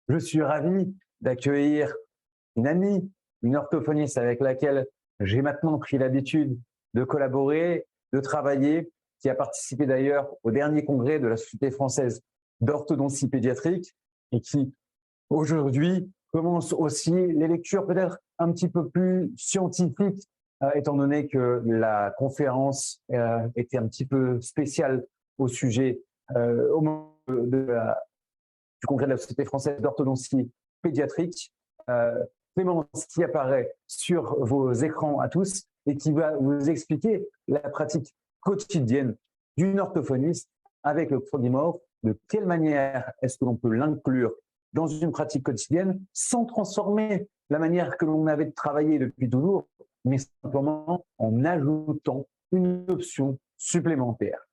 Je suis ravi d'accueillir une amie, une orthophoniste avec laquelle j'ai maintenant pris l'habitude de collaborer, de travailler, qui a participé d'ailleurs au dernier congrès de la Société française d'orthodontie pédiatrique et qui aujourd'hui commence aussi les lectures peut-être un petit peu plus scientifiques, étant donné que la conférence était un petit peu spéciale au sujet au moment du congrès de la Société française d'orthodontie pédiatrique. Clémence qui apparaît sur vos écrans à tous et qui va vous expliquer la pratique quotidienne d'une orthophoniste avec le Frogimore, de quelle manière est-ce que l'on peut l'inclure dans une pratique quotidienne sans transformer la manière que l'on avait de travailler depuis toujours, mais simplement en ajoutant une option supplémentaire.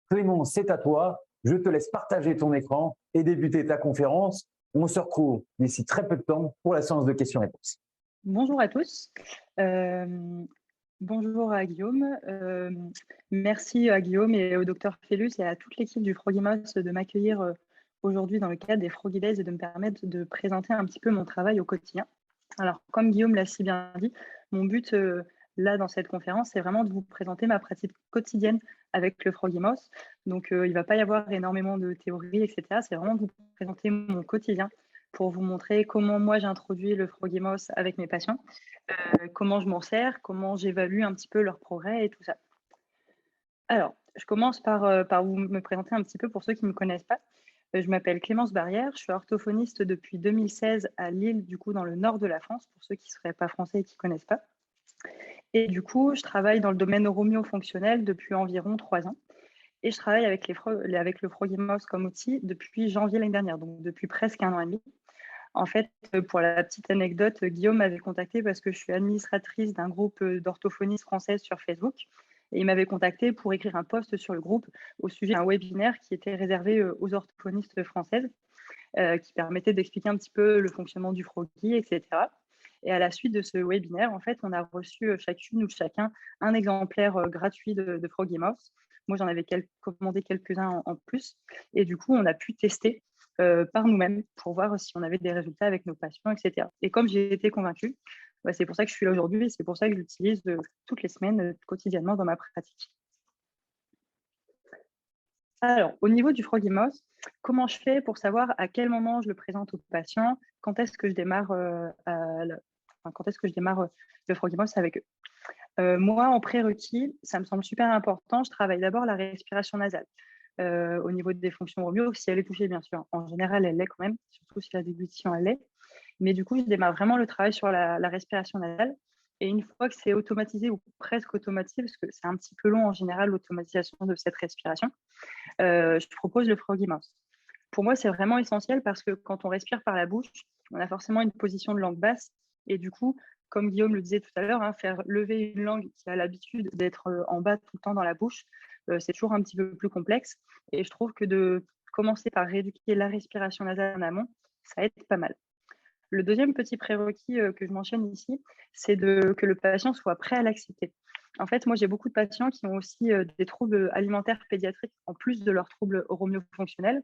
Clément, c'est à toi. Je te laisse partager ton écran et débuter ta conférence. On se retrouve d'ici très peu de temps pour la séance de questions-réponses. Bonjour à tous. Bonjour à Guillaume. Merci à Guillaume et au docteur Fellus et à toute l'équipe du Frogimos de m'accueillir aujourd'hui dans le cadre des Froggy Days et de me permettre de présenter un petit peu mon travail au quotidien. Alors, comme Guillaume l'a si bien dit, mon but là dans cette conférence, c'est vraiment de vous présenter ma pratique quotidienne avec le Frogimos. Donc, il ne va pas y avoir énormément de théories, etc. C'est vraiment de vous présenter mon quotidien pour vous montrer comment moi j'introduis le Frogimos avec mes patients, comment je m'en sers, comment j'évalue un petit peu leur progrès et tout ça. Alors, je commence par vous me présenter un petit peu pour ceux qui ne me connaissent pas. Je m'appelle Clémence Barrière, je suis orthophoniste depuis 2016 à Lille, du coup dans le nord de la France, pour ceux qui ne seraient pas français et qui ne connaissent pas. Et du coup, je travaille dans le domaine neuromyo-fonctionnel depuis environ 3 ans. Et je travaille avec le Frogimos comme outil depuis janvier l'année dernière, donc depuis presque 1 an et demi. En fait, pour la petite anecdote, Guillaume m'avait contacté parce que je suis administratrice d'un groupe d'orthophonistes françaises sur Facebook. Et il m'avait contacté pour écrire un post sur le groupe au sujet d'un webinaire qui était réservé aux orthophonistes françaises, qui permettait d'expliquer un petit peu le fonctionnement du Froggy, etc. Et à la suite de ce webinaire, en fait, on a reçu chacune ou chacun un exemplaire gratuit de Frogimos. Moi, j'en avais commandé quelques-uns en plus. Et du coup, on a pu tester par nous-mêmes pour voir si on avait des résultats avec nos patients, etc. Et comme j'ai été convaincue, c'est pour ça que je suis là aujourd'hui et c'est pour ça que je l'utilise toutes les semaines, quotidiennement dans ma pratique. Alors, au niveau du Frogimos, comment je fais pour savoir à quel moment je le présente aux patients, quand est-ce que je démarre, le Frogimos avec eux. Moi, en prérequis, ça me semble super important, je travaille d'abord la respiration nasale. Au niveau des fonctions romeo, si elle est touchée, bien sûr. En général, elle l'est quand même, surtout si la déglutition, elle l'est. Mais du coup, je démarre vraiment le travail sur la respiration nasale. Et une fois que c'est automatisé ou presque automatisé, parce que c'est un petit peu long en général, l'automatisation de cette respiration, je propose le Frogimos. Pour moi, c'est vraiment essentiel parce que quand on respire par la bouche, on a forcément une position de langue basse. Et du coup, comme Guillaume le disait tout à l'heure, faire lever une langue qui a l'habitude d'être en bas tout le temps dans la bouche, c'est toujours un petit peu plus complexe. Et je trouve que de commencer par rééduquer la respiration nasale en amont, ça aide pas mal. Le deuxième petit prérequis que je mentionne ici, c'est que le patient soit prêt à l'accepter. En fait, moi, j'ai beaucoup de patients qui ont aussi des troubles alimentaires pédiatriques en plus de leurs troubles oromio-fonctionnels.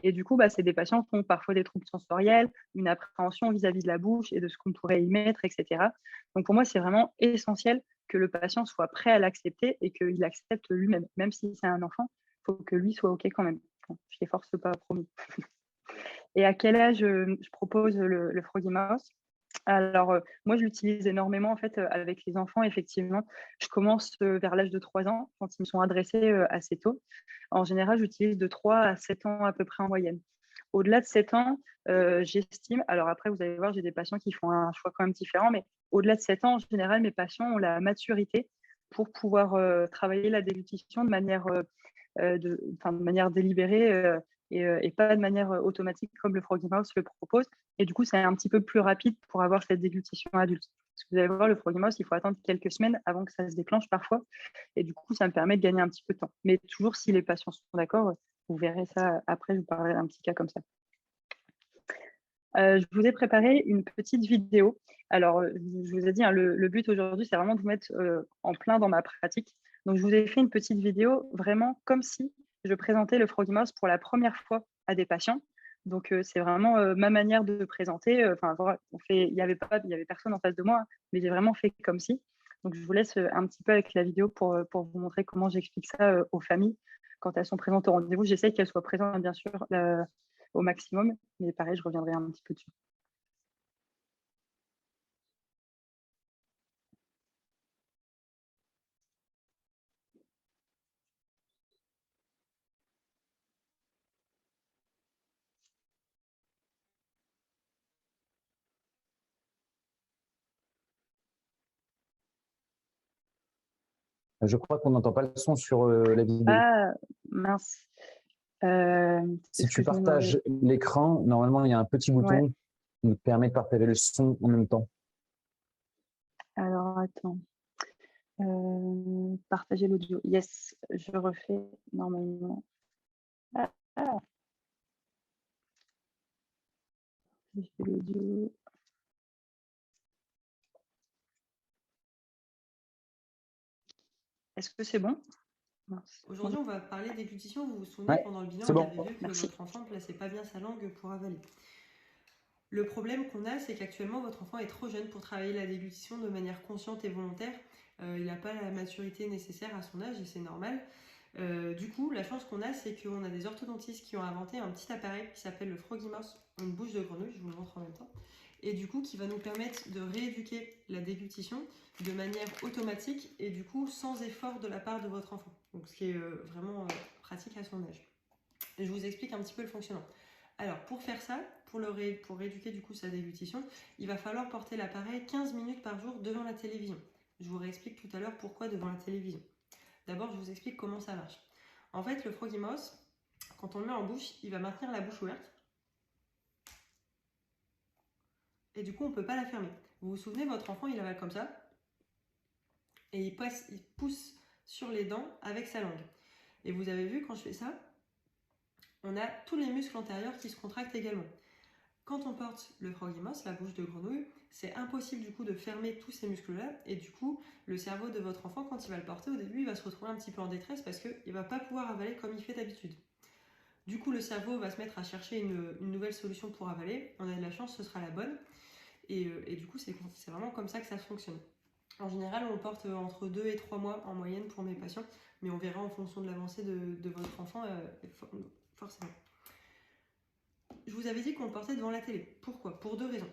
Et du coup, c'est des patients qui ont parfois des troubles sensoriels, une appréhension vis-à-vis de la bouche et de ce qu'on pourrait y mettre, etc. Donc, pour moi, c'est vraiment essentiel que le patient soit prêt à l'accepter et qu'il accepte lui-même. Même si c'est un enfant, il faut que lui soit OK quand même. Bon, je les force pas, promis. Et à quel âge je propose le Frogimos? Alors, moi, je l'utilise énormément en fait avec les enfants, effectivement. Je commence vers l'âge de 3 ans, quand ils me sont adressés assez tôt. En général, j'utilise de 3 à 7 ans à peu près en moyenne. Au-delà de 7 ans, j'estime, alors après, vous allez voir, j'ai des patients qui font un choix quand même différent, mais au-delà de 7 ans, en général, mes patients ont la maturité pour pouvoir travailler la déglutition de manière délibérée et pas de manière automatique comme le Frogimos le propose. Et du coup, c'est un petit peu plus rapide pour avoir cette déglutition adulte. Parce que vous allez voir, le Frogimos, il faut attendre quelques semaines avant que ça se déclenche parfois. Et du coup, ça me permet de gagner un petit peu de temps. Mais toujours, si les patients sont d'accord, vous verrez ça après, je vous parlerai d'un petit cas comme ça. Je vous ai préparé une petite vidéo. Alors, je vous ai dit, le but aujourd'hui, c'est vraiment de vous mettre en plein dans ma pratique. Donc, je vous ai fait une petite vidéo vraiment comme si je présentais le Frogimos pour la première fois à des patients. Donc, c'est vraiment ma manière de présenter. Enfin, il n'y avait personne en face de moi, mais j'ai vraiment fait comme si. Donc, je vous laisse un petit peu avec la vidéo pour vous montrer comment j'explique ça aux familles quand elles sont présentes au rendez-vous. J'essaye qu'elles soient présentes, bien sûr, au maximum, mais pareil, je reviendrai un petit peu dessus. Je crois qu'on n'entend pas le son sur la vidéo. Ah, mince. Si tu partages l'écran, normalement, il y a un petit bouton qui permet de partager le son en même temps. Alors, attends. Partager l'audio. Yes, je refais normalement. L'audio. Est-ce que c'est bon? Aujourd'hui, on va parler déglutition. Vous vous souvenez, pendant le bilan, on avait vu que votre enfant ne plaçait pas bien sa langue pour avaler. Le problème qu'on a, c'est qu'actuellement, votre enfant est trop jeune pour travailler la déglutition de manière consciente et volontaire. Il n'a pas la maturité nécessaire à son âge et c'est normal. Du coup, la chance qu'on a, c'est qu'on a des orthodontistes qui ont inventé un petit appareil qui s'appelle le Frogimos, une bouche de grenouille, je vous le montre en même temps, et du coup qui va nous permettre de rééduquer la déglutition de manière automatique et du coup sans effort de la part de votre enfant. Donc ce qui est vraiment pratique à son âge. Et je vous explique un petit peu le fonctionnement. Alors pour faire ça, pour rééduquer du coup sa déglutition, il va falloir porter l'appareil 15 minutes par jour devant la télévision. Je vous réexplique tout à l'heure pourquoi devant la télévision. D'abord, je vous explique comment ça marche. En fait, le Frogimos, quand on le met en bouche, il va maintenir la bouche ouverte. Et du coup, on ne peut pas la fermer. Vous vous souvenez, votre enfant, il avale comme ça. Et il pousse sur les dents avec sa langue. Et vous avez vu, quand je fais ça, on a tous les muscles antérieurs qui se contractent également. Quand on porte le Frogimos, la bouche de grenouille, c'est impossible du coup de fermer tous ces muscles-là. Et du coup, le cerveau de votre enfant, quand il va le porter, au début, il va se retrouver un petit peu en détresse parce qu'il ne va pas pouvoir avaler comme il fait d'habitude. Du coup, le cerveau va se mettre à chercher une nouvelle solution pour avaler. On a de la chance, ce sera la bonne. Et du coup, c'est vraiment comme ça que ça fonctionne. En général, on porte entre 2 et 3 mois en moyenne pour mes patients, mais on verra en fonction de l'avancée de votre enfant, forcément. Je vous avais dit qu'on le portait devant la télé. Pourquoi? Pour 2 raisons.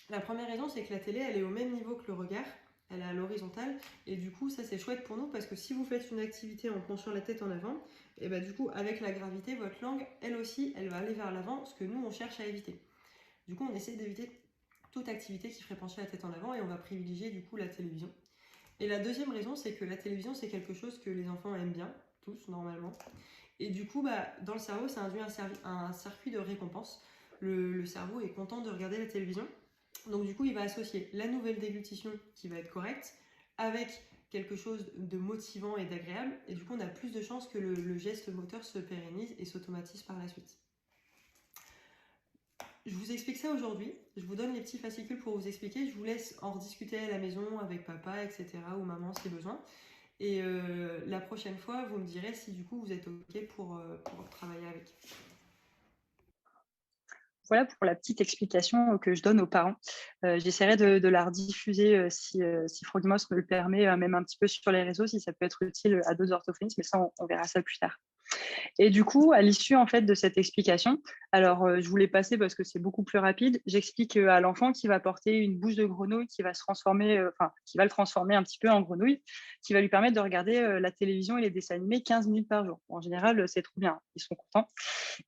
La première raison, c'est que la télé, elle est au même niveau que le regard, elle est à l'horizontale, et du coup, ça c'est chouette pour nous parce que si vous faites une activité en penchant la tête en avant, et bah du coup, avec la gravité, votre langue, elle aussi, elle va aller vers l'avant, ce que nous, on cherche à éviter. Du coup, on essaie d'éviter toute activité qui ferait pencher la tête en avant et on va privilégier du coup la télévision. Et la deuxième raison, c'est que la télévision, c'est quelque chose que les enfants aiment bien, tous normalement. Et du coup, dans le cerveau, ça induit un circuit de récompense. Le cerveau est content de regarder la télévision. Donc du coup, il va associer la nouvelle déglutition qui va être correcte avec quelque chose de motivant et d'agréable. Et du coup, on a plus de chances que le geste moteur se pérennise et s'automatise par la suite. Je vous explique ça aujourd'hui. Je vous donne les petits fascicules pour vous expliquer. Je vous laisse en rediscuter à la maison avec papa, etc. ou maman si besoin. Et la prochaine fois, vous me direz si du coup vous êtes OK pour travailler avec. Voilà pour la petite explication que je donne aux parents. J'essaierai de la rediffuser si Frogimos me le permet, même un petit peu sur les réseaux, si ça peut être utile à d'autres orthophonistes, mais ça, on verra ça plus tard. Et du coup, à l'issue en fait de cette explication, alors je voulais passer parce que c'est beaucoup plus rapide. J'explique à l'enfant qui va porter une bouche de grenouille qui va se transformer, qui va le transformer un petit peu en grenouille, qui va lui permettre de regarder la télévision et les dessins animés 15 minutes par jour. En général, c'est trop bien, ils sont contents.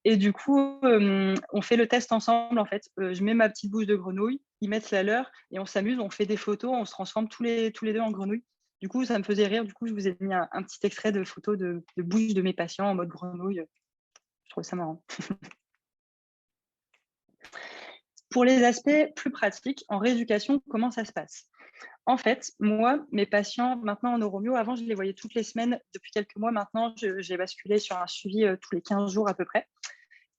Et du coup, on fait le test ensemble en fait. Je mets ma petite bouche de grenouille, ils mettent la leur et on s'amuse, on fait des photos, on se transforme tous les deux en grenouille. Du coup, ça me faisait rire. Du coup, je vous ai mis un petit extrait de photo de bouche de mes patients en mode grenouille. Je trouve ça marrant. Pour les aspects plus pratiques, en rééducation, comment ça se passe? En fait, moi, mes patients, maintenant en neuromyo, avant, je les voyais toutes les semaines. Depuis quelques mois maintenant, j'ai basculé sur un suivi tous les 15 jours à peu près.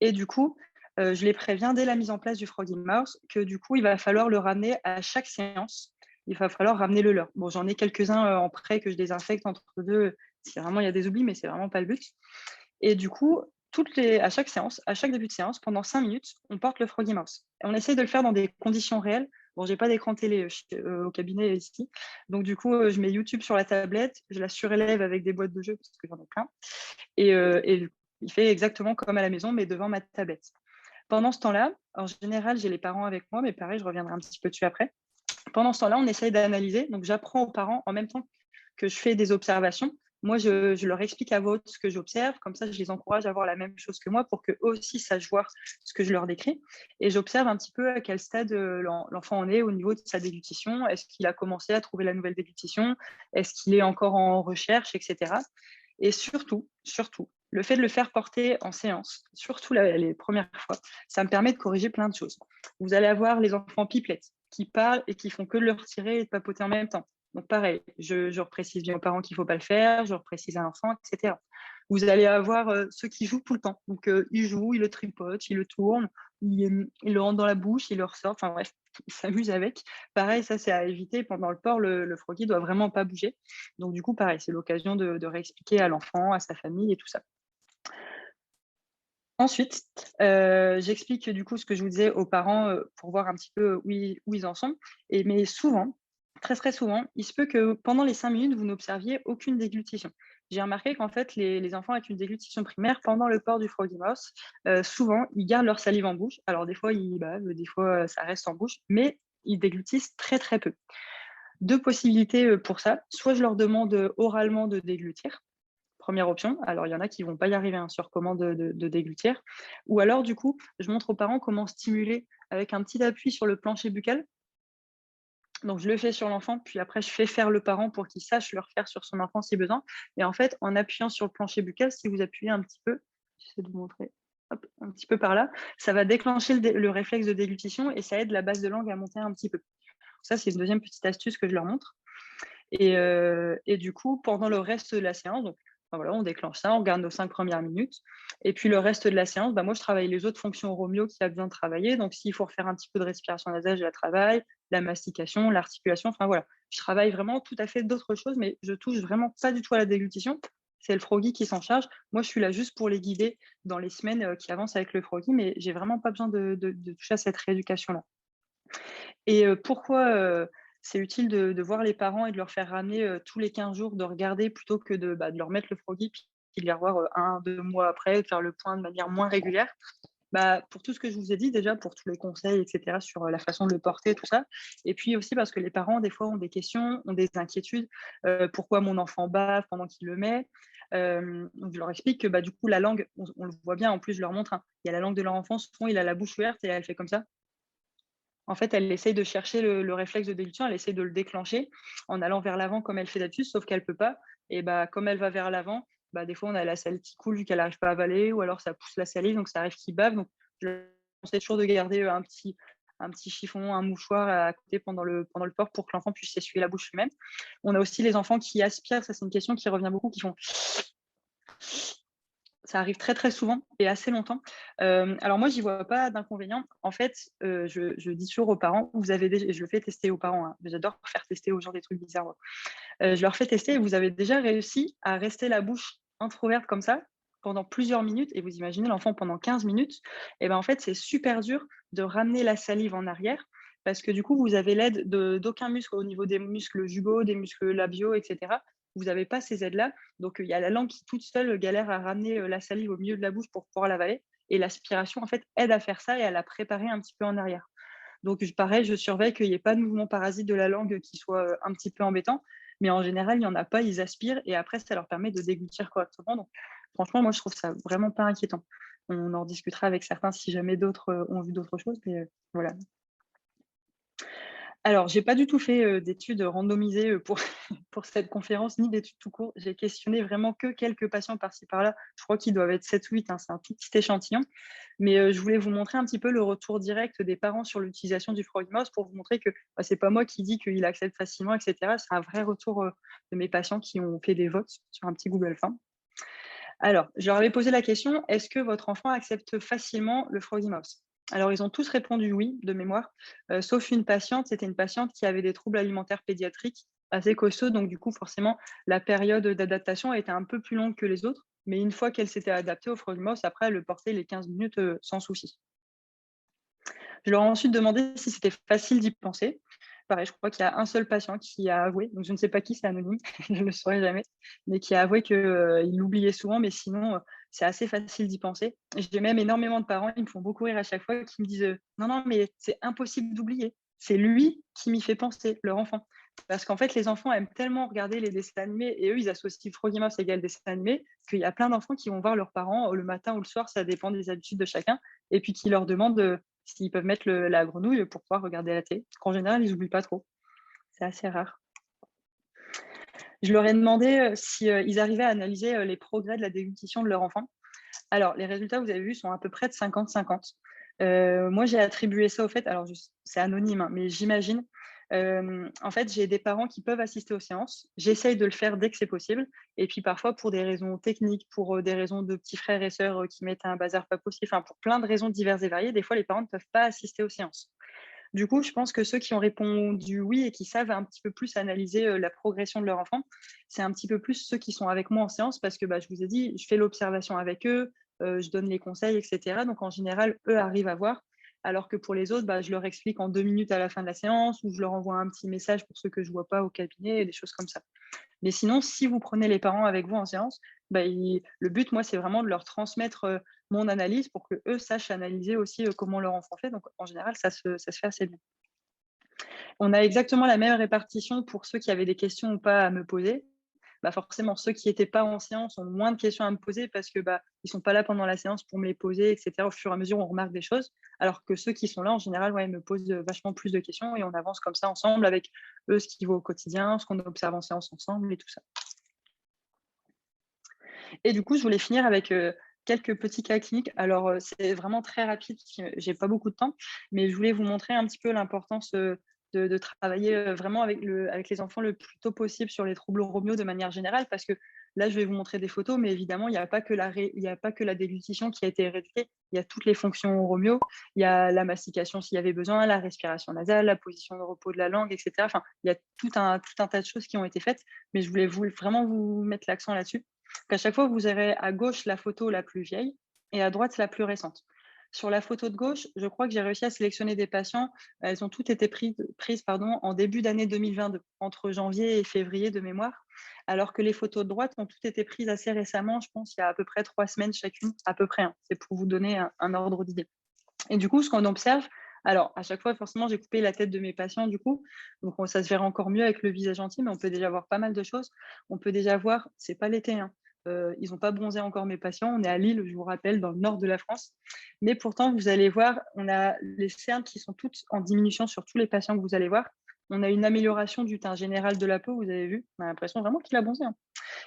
Et du coup, je les préviens dès la mise en place du Frogimos que du coup, il va falloir le ramener à chaque séance. Il va falloir ramener le leur. Bon, j'en ai quelques-uns en prêt que je désinfecte entre deux. Si vraiment il y a des oublis, mais c'est vraiment pas le but. Et du coup, à chaque séance, à chaque début de séance, pendant 5 minutes, on porte le Froggy Mouse. Et on essaye de le faire dans des conditions réelles. Bon, j'ai pas d'écran télé au cabinet ici. Donc, du coup, je mets YouTube sur la tablette, je la surélève avec des boîtes de jeux parce que j'en ai plein. Et il fait exactement comme à la maison, mais devant ma tablette. Pendant ce temps-là, en général, j'ai les parents avec moi, mais pareil, je reviendrai un petit peu dessus après. Pendant ce temps-là, on essaye d'analyser. Donc, j'apprends aux parents en même temps que je fais des observations. Moi, je leur explique à voix haute ce que j'observe. Comme ça, je les encourage à voir la même chose que moi pour qu'eux aussi sachent voir ce que je leur décris. Et j'observe un petit peu à quel stade l'enfant en est au niveau de sa déglutition. Est-ce qu'il a commencé à trouver la nouvelle déglutition? Est-ce qu'il est encore en recherche, etc. Et surtout, le fait de le faire porter en séance, surtout les premières fois, ça me permet de corriger plein de choses. Vous allez avoir les enfants pipelettes qui parlent et qui font que de le retirer et de papoter en même temps. Donc pareil, je reprécise bien aux parents qu'il ne faut pas le faire, je reprécise à l'enfant, etc. Vous allez avoir ceux qui jouent tout le temps. Donc ils jouent, ils le tripotent, ils le tournent, ils le rentrent dans la bouche, ils le ressortent, enfin bref, ils s'amusent avec. Pareil, ça c'est à éviter. Pendant le port, le froggy ne doit vraiment pas bouger. Donc du coup, pareil, c'est l'occasion de réexpliquer à l'enfant, à sa famille et tout ça. Ensuite, j'explique du coup ce que je vous disais aux parents pour voir un petit peu où ils en sont. Mais souvent, très souvent, il se peut que pendant les 5 minutes, vous n'observiez aucune déglutition. J'ai remarqué qu'en fait, les enfants avec une déglutition primaire, pendant le port du Froggy Mouse, souvent, ils gardent leur salive en bouche. Alors des fois, ils bavent, des fois, ça reste en bouche, mais ils déglutissent très peu. 2 possibilités pour ça. Soit je leur demande oralement de déglutir. Première option. Alors, il y en a qui ne vont pas y arriver sur comment de déglutir. Ou alors, du coup, je montre aux parents comment stimuler avec un petit appui sur le plancher buccal. Donc, je le fais sur l'enfant, puis après, je fais faire le parent pour qu'il sache le refaire sur son enfant si besoin. Et en fait, en appuyant sur le plancher buccal, si vous appuyez un petit peu, j'essaie de vous montrer, hop, un petit peu par là, ça va déclencher le réflexe de déglutition et ça aide la base de langue à monter un petit peu. Ça, c'est une deuxième petite astuce que je leur montre. Et du coup, pendant le reste de la séance, donc, voilà, on déclenche ça, on regarde nos 5 premières minutes. Et puis le reste de la séance, moi, je travaille les autres fonctions Romeo qui a besoin de travailler. Donc, s'il faut refaire un petit peu de respiration nasale, je la travaille, la mastication, l'articulation. Enfin, voilà, je travaille vraiment tout à fait d'autres choses, mais je touche vraiment pas du tout à la déglutition. C'est le froggy qui s'en charge. Moi, je suis là juste pour les guider dans les semaines qui avancent avec le froggy, mais j'ai vraiment pas besoin de toucher à cette rééducation-là. Et pourquoi c'est utile de voir les parents et de leur faire ramener tous les 15 jours, de regarder plutôt que de leur mettre le froggy, puis de les revoir 1-2 mois après, de faire le point de manière moins régulière. Pour tout ce que je vous ai dit déjà, pour tous les conseils, etc., sur la façon de le porter, tout ça. Et puis aussi parce que les parents, des fois, ont des questions, ont des inquiétudes. Pourquoi mon enfant bave pendant qu'il le met? Donc je leur explique que du coup, la langue, on le voit bien, en plus, je leur montre, il y a la langue de leur enfant, souvent, il a la bouche ouverte et elle fait comme ça. En fait, elle essaye de chercher le réflexe de déglutition, elle essaie de le déclencher en allant vers l'avant comme elle fait d'habitude, sauf qu'elle ne peut pas. Et comme elle va vers l'avant, des fois, on a la salive qui coule vu qu'elle n'arrive pas à avaler, ou alors ça pousse la salive, donc ça arrive qu'il bave. Donc, je conseille toujours de garder un petit chiffon, un mouchoir à côté pendant le port pour que l'enfant puisse s'essuyer la bouche lui-même. On a aussi les enfants qui aspirent, ça c'est une question qui revient beaucoup, qui font... Ça arrive très souvent et assez longtemps. Alors moi, j'y vois pas d'inconvénient. En fait, je dis toujours aux parents, je le fais tester aux parents, hein. J'adore faire tester aux gens des trucs bizarres. Je leur fais tester et vous avez déjà réussi à rester la bouche entrouverte comme ça pendant plusieurs minutes et vous imaginez l'enfant pendant 15 minutes, et en fait, c'est super dur de ramener la salive en arrière parce que du coup, vous avez l'aide d'aucun muscle au niveau des muscles jumeaux, des muscles labiaux, etc. Vous n'avez pas ces aides-là. Donc, il y a la langue qui toute seule galère à ramener la salive au milieu de la bouche pour pouvoir l'avaler. Et l'aspiration, en fait, aide à faire ça et à la préparer un petit peu en arrière. Donc, pareil, je surveille qu'il n'y ait pas de mouvement parasite de la langue qui soit un petit peu embêtant. Mais en général, il n'y en a pas, ils aspirent et après, ça leur permet de déglutir correctement. Donc, franchement, moi, je trouve ça vraiment pas inquiétant. On en discutera avec certains si jamais d'autres ont vu d'autres choses. Mais voilà. Alors, j'ai pas du tout fait d'études randomisées pour cette conférence, ni d'études tout court. J'ai questionné vraiment que quelques patients par-ci par-là. Je crois qu'ils doivent être 7 ou 8, hein, c'est un tout petit échantillon. Mais je voulais vous montrer un petit peu le retour direct des parents sur l'utilisation du Froggy Mouse pour vous montrer que c'est pas moi qui dis qu'il accepte facilement, etc. C'est un vrai retour de mes patients qui ont fait des votes sur un petit Google Form. Alors, je leur avais posé la question, est-ce que votre enfant accepte facilement le Froggy Mouse? Alors, ils ont tous répondu oui, de mémoire, sauf une patiente. C'était une patiente qui avait des troubles alimentaires pédiatriques assez costauds. Donc, du coup, forcément, la période d'adaptation a été un peu plus longue que les autres. Mais une fois qu'elle s'était adaptée au Frogmouse, après, elle le portait les 15 minutes sans souci. Je leur ai ensuite demandé si c'était facile d'y penser. Pareil, je crois qu'il y a un seul patient qui a avoué, donc je ne sais pas qui, c'est anonyme, je ne le saurai jamais, mais qui a avoué qu'il l'oubliait souvent, mais sinon, c'est assez facile d'y penser. J'ai même énormément de parents, ils me font beaucoup rire à chaque fois, qui me disent non, non, mais c'est impossible d'oublier. C'est lui qui m'y fait penser, leur enfant. Parce qu'en fait, les enfants aiment tellement regarder les dessins animés, et eux, ils associent Froggy Mouse égale dessin animé, qu'il y a plein d'enfants qui vont voir leurs parents le matin ou le soir, ça dépend des habitudes de chacun, et puis qui leur demandent s'ils peuvent mettre la grenouille pour pouvoir regarder la télé. En général, ils n'oublient pas trop. C'est assez rare. Je leur ai demandé s'ils arrivaient à analyser les progrès de la déglutition de leur enfant. Alors, les résultats, vous avez vu, sont à peu près de 50-50. Moi, j'ai attribué ça au fait, alors c'est anonyme, hein, mais j'imagine. En fait, j'ai des parents qui peuvent assister aux séances. J'essaye de le faire dès que c'est possible. Et puis parfois, pour des raisons techniques, pour des raisons de petits frères et sœurs qui mettent un bazar pas possible, enfin, pour plein de raisons diverses et variées, des fois, les parents ne peuvent pas assister aux séances. Du coup, je pense que ceux qui ont répondu oui et qui savent un petit peu plus analyser la progression de leur enfant, c'est un petit peu plus ceux qui sont avec moi en séance parce que je vous ai dit, je fais l'observation avec eux, je donne les conseils, etc. Donc, en général, eux arrivent à voir. Alors que pour les autres, je leur explique en 2 minutes à la fin de la séance ou je leur envoie un petit message pour ceux que je ne vois pas au cabinet, des choses comme ça. Mais sinon, si vous prenez les parents avec vous en séance, le but, moi, c'est vraiment de leur transmettre mon analyse pour qu'eux sachent analyser aussi comment leur enfant fait. Donc, en général, ça se fait assez bien. On a exactement la même répartition pour ceux qui avaient des questions ou pas à me poser. Forcément, ceux qui n'étaient pas en séance ont moins de questions à me poser parce que ils ne sont pas là pendant la séance pour me les poser, etc. Au fur et à mesure, on remarque des choses. Alors que ceux qui sont là, en général, ils me posent vachement plus de questions et on avance comme ça ensemble avec eux, ce qui va au quotidien, ce qu'on observe en séance ensemble et tout ça. Et du coup, je voulais finir avec quelques petits cas cliniques. Alors, c'est vraiment très rapide, j'ai pas beaucoup de temps, mais je voulais vous montrer un petit peu l'importance de travailler vraiment avec les enfants le plus tôt possible sur les troubles Romeo de manière générale, parce que là, je vais vous montrer des photos, mais évidemment, il n'y a pas que la déglutition qui a été rééduquée, il y a toutes les fonctions Romeo, il y a la mastication s'il y avait besoin, la respiration nasale, la position de repos de la langue, etc. Enfin, il y a tout un tas de choses qui ont été faites, mais je voulais vraiment vous mettre l'accent là-dessus. À chaque fois, vous aurez à gauche la photo la plus vieille et à droite la plus récente. Sur la photo de gauche, je crois que j'ai réussi à sélectionner des patients. Elles ont toutes été prises en début d'année 2022, entre janvier et février de mémoire, alors que les photos de droite ont toutes été prises assez récemment, je pense il y a à peu près 3 semaines chacune, à peu près. C'est pour vous donner un ordre d'idée. Et du coup, ce qu'on observe, alors à chaque fois, forcément, j'ai coupé la tête de mes patients, du coup, donc ça se verra encore mieux avec le visage entier, mais on peut déjà voir pas mal de choses. On peut déjà voir, c'est pas l'été, hein, ils n'ont pas bronzé encore mes patients. On est à Lille, je vous rappelle, dans le nord de la France. Mais pourtant, vous allez voir, on a les cernes qui sont toutes en diminution sur tous les patients que vous allez voir. On a une amélioration du teint général de la peau, vous avez vu. On a l'impression vraiment qu'il a bronzé, hein.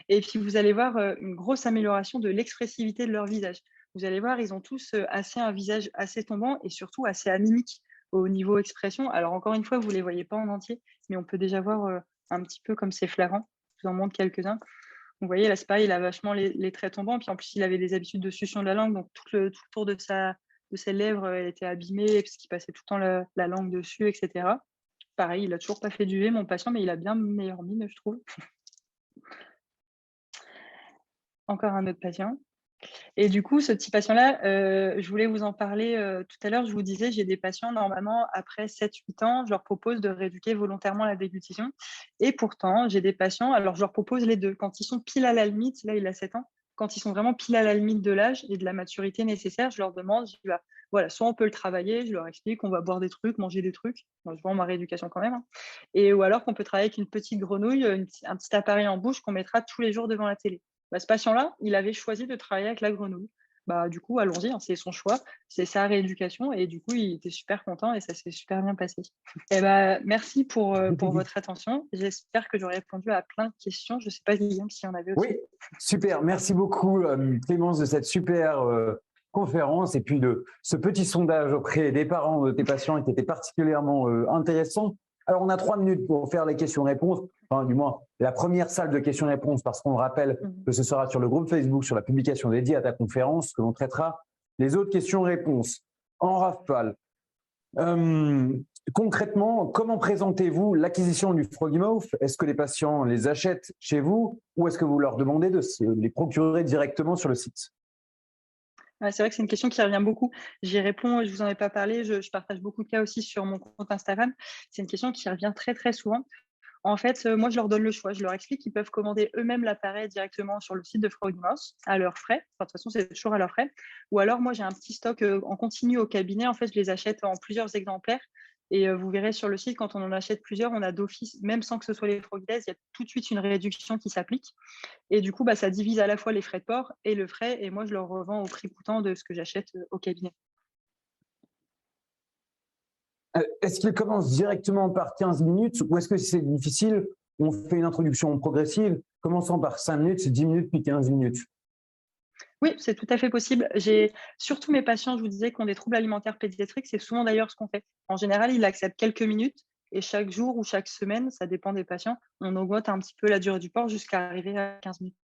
Et puis, vous allez voir une grosse amélioration de l'expressivité de leur visage. Vous allez voir, ils ont tous un visage assez tombant et surtout assez anémique au niveau expression. Alors, encore une fois, vous ne les voyez pas en entier, mais on peut déjà voir un petit peu comme c'est flagrant. Je vous en montre quelques-uns. Vous voyez, là, c'est pareil, il a vachement les traits tombants. Puis en plus, il avait des habitudes de succion de la langue. Donc, tout le tour de ses lèvres était abîmé parce qu'il passait tout le temps la langue dessus, etc. Pareil, il n'a toujours pas fait d'UV, mon patient, mais il a bien meilleure mine, je trouve. Encore un autre patient. Et du coup, ce petit patient-là, je voulais vous en parler tout à l'heure. Je vous disais, j'ai des patients, normalement, après 7-8 ans, je leur propose de rééduquer volontairement la déglutition. Et pourtant, j'ai des patients, alors je leur propose les deux. Quand ils sont pile à la limite, là, il a 7 ans, quand ils sont vraiment pile à la limite de l'âge et de la maturité nécessaire, je leur demande, je dis, voilà, soit on peut le travailler, je leur explique, on va boire des trucs, manger des trucs. Moi, je vends ma rééducation quand même, hein. Ou alors qu'on peut travailler avec une petite grenouille, un petit appareil en bouche qu'on mettra tous les jours devant la télé. Ce patient-là, il avait choisi de travailler avec la grenouille. Du coup, allons-y, hein, c'est son choix, c'est sa rééducation et du coup, il était super content et ça s'est super bien passé. Merci pour votre attention. J'espère que j'aurai répondu à plein de questions. Je ne sais pas, Guillaume, s'il y en avait aussi. Oui, super. Merci beaucoup, Clémence, de cette super conférence et puis de ce petit sondage auprès des parents de tes patients qui était particulièrement intéressant. Alors, on a 3 minutes pour faire les questions-réponses, enfin, du moins la première salle de questions-réponses, parce qu'on rappelle que ce sera sur le groupe Facebook, sur la publication dédiée à ta conférence, que l'on traitera les autres questions-réponses en rafale. Concrètement, comment présentez-vous l'acquisition du Froggy Mouth? Est-ce que les patients les achètent chez vous ou est-ce que vous leur demandez de se les procurer directement sur le site? Ouais, c'est vrai que c'est une question qui revient beaucoup. J'y réponds, je vous en ai pas parlé, je partage beaucoup de cas aussi sur mon compte Instagram. C'est une question qui revient très, très souvent. En fait, moi, je leur donne le choix. Je leur explique qu'ils peuvent commander eux-mêmes l'appareil directement sur le site de Frogmos à leurs frais. Enfin, de toute façon, c'est toujours à leurs frais. Ou alors, moi, j'ai un petit stock en continu au cabinet. En fait, je les achète en plusieurs exemplaires. Et vous verrez sur le site, quand on en achète plusieurs, on a d'office, même sans que ce soit les Froggy Days, il y a tout de suite une réduction qui s'applique. Et du coup, ça divise à la fois les frais de port et le frais. Et moi, je leur revends au prix coûtant de ce que j'achète au cabinet. Est-ce qu'il commence directement par 15 minutes ou est-ce que c'est difficile? On fait une introduction progressive, commençant par 5 minutes, 10 minutes, puis 15 minutes. Oui, c'est tout à fait possible. J'ai surtout mes patients, je vous disais, qui ont des troubles alimentaires pédiatriques, c'est souvent d'ailleurs ce qu'on fait. En général, ils acceptent quelques minutes et chaque jour ou chaque semaine, ça dépend des patients, on augmente un petit peu la durée du port jusqu'à arriver à 15 minutes.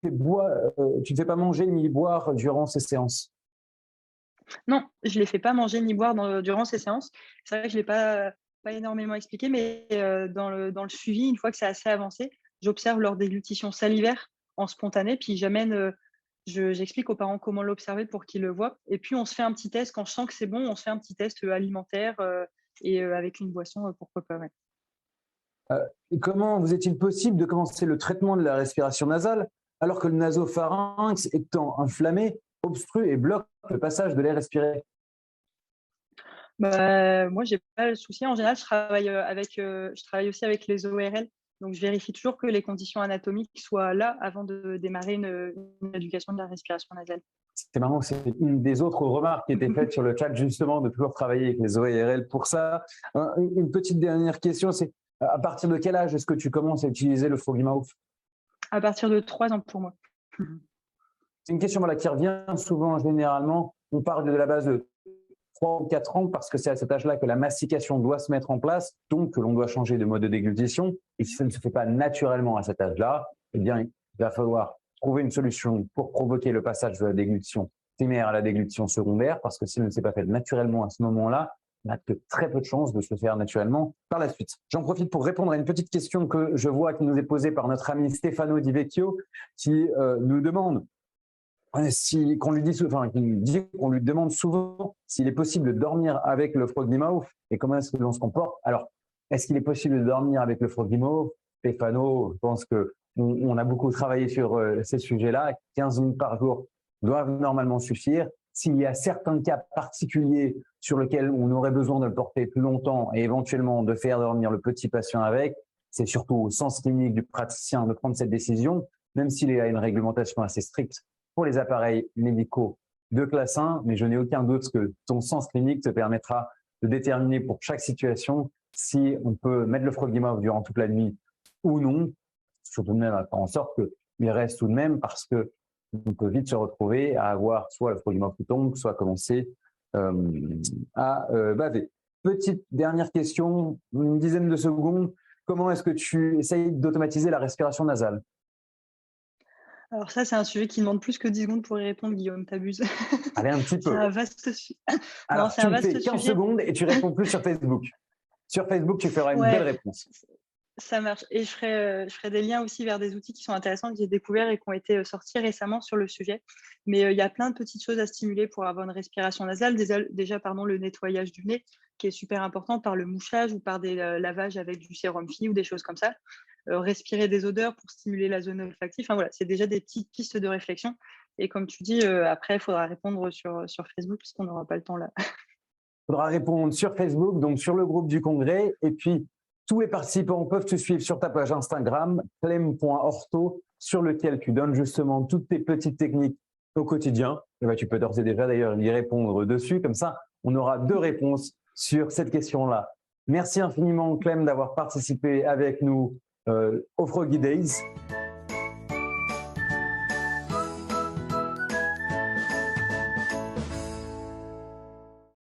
Tu ne fais pas manger ni boire durant ces séances? Non, je ne les fais pas manger ni boire durant ces séances. C'est vrai que je ne l'ai pas énormément expliqué, mais dans le suivi, une fois que c'est assez avancé, j'observe leur déglutition salivaire en spontané, puis j'explique aux parents comment l'observer pour qu'ils le voient. Et puis, on se fait un petit test. Quand je sens que c'est bon, on se fait un petit test alimentaire et avec une boisson, pourquoi pas. Ouais. Comment vous est-il possible de commencer le traitement de la respiration nasale alors que le nasopharynx étant inflammé, obstrue et bloque le passage de l'air respiré? Moi, j'ai pas le souci. En général, je travaille aussi avec les ORL. Donc, je vérifie toujours que les conditions anatomiques soient là avant de démarrer une éducation de la respiration nasale. C'est marrant, c'est une des autres remarques qui était faite sur le chat, justement, de toujours travailler avec les ORL pour ça. Une petite dernière question, c'est à partir de quel âge est-ce que tu commences à utiliser le Froggy Mouth? À partir de 3 ans pour moi. C'est une question qui revient souvent, généralement. On parle de la base de 3 ou 4 ans parce que c'est à cet âge-là que la mastication doit se mettre en place, donc que l'on doit changer de mode de déglutition. Et si ça ne se fait pas naturellement à cet âge-là, eh bien, il va falloir trouver une solution pour provoquer le passage de la déglutition primaire à la déglutition secondaire, parce que si ça ne s'est pas fait naturellement à ce moment-là, on n'a que très peu de chances de se faire naturellement par la suite. J'en profite pour répondre à une petite question que je vois qui nous est posée par notre ami Stefano Di Vecchio, qui nous demande qu'on lui demande souvent s'il est possible de dormir avec le Froggy Mouth et comment est-ce que l'on se comporte. Alors, est-ce qu'il est possible de dormir avec le Froggy Mouth? Stéphano, je pense qu'on a beaucoup travaillé sur ces sujets-là. 15 minutes par jour doivent normalement suffire. S'il y a certains cas particuliers sur lesquels on aurait besoin de le porter plus longtemps et éventuellement de faire dormir le petit patient avec, c'est surtout au sens clinique du praticien de prendre cette décision, même s'il y a une réglementation assez stricte pour les appareils médicaux de classe 1, mais je n'ai aucun doute que ton sens clinique te permettra de déterminer pour chaque situation si on peut mettre le Froggy Mouth durant toute la nuit ou non, surtout de même à faire en sorte qu'il reste tout de même parce que on peut vite se retrouver à avoir soit le Froggy Mouth qui tombe, soit commencer à baver. Petite dernière question, une dizaine de secondes. Comment est-ce que tu essayes d'automatiser la respiration nasale? Alors ça, c'est un sujet qui demande plus que 10 secondes pour y répondre, Guillaume, t'abuses. Allez, un petit peu. C'est un vaste sujet. Alors, tu me fais 15 secondes et tu réponds plus sur Facebook. Sur Facebook, tu feras une belle réponse. Ça marche. Et je ferai des liens aussi vers des outils qui sont intéressants que j'ai découverts et qui ont été sortis récemment sur le sujet. Mais il y a plein de petites choses à stimuler pour avoir une respiration nasale. Déjà, le nettoyage du nez, qui est super important par le mouchage ou par des lavages avec du sérum FI ou des choses comme ça. Respirer des odeurs pour stimuler la zone olfactive. Enfin, voilà, c'est déjà des petites pistes de réflexion. Et comme tu dis, après, il faudra répondre sur Facebook parce qu'on n'aura pas le temps là. Il faudra répondre sur Facebook, donc sur le groupe du congrès. Et puis, tous les participants peuvent te suivre sur ta page Instagram, clem.ortho, sur lequel tu donnes justement toutes tes petites techniques au quotidien. Et ben, tu peux d'ores et déjà d'ailleurs y répondre dessus. Comme ça, on aura 2 réponses sur cette question-là. Merci infiniment, Clem, d'avoir participé avec nous au Froggy Days.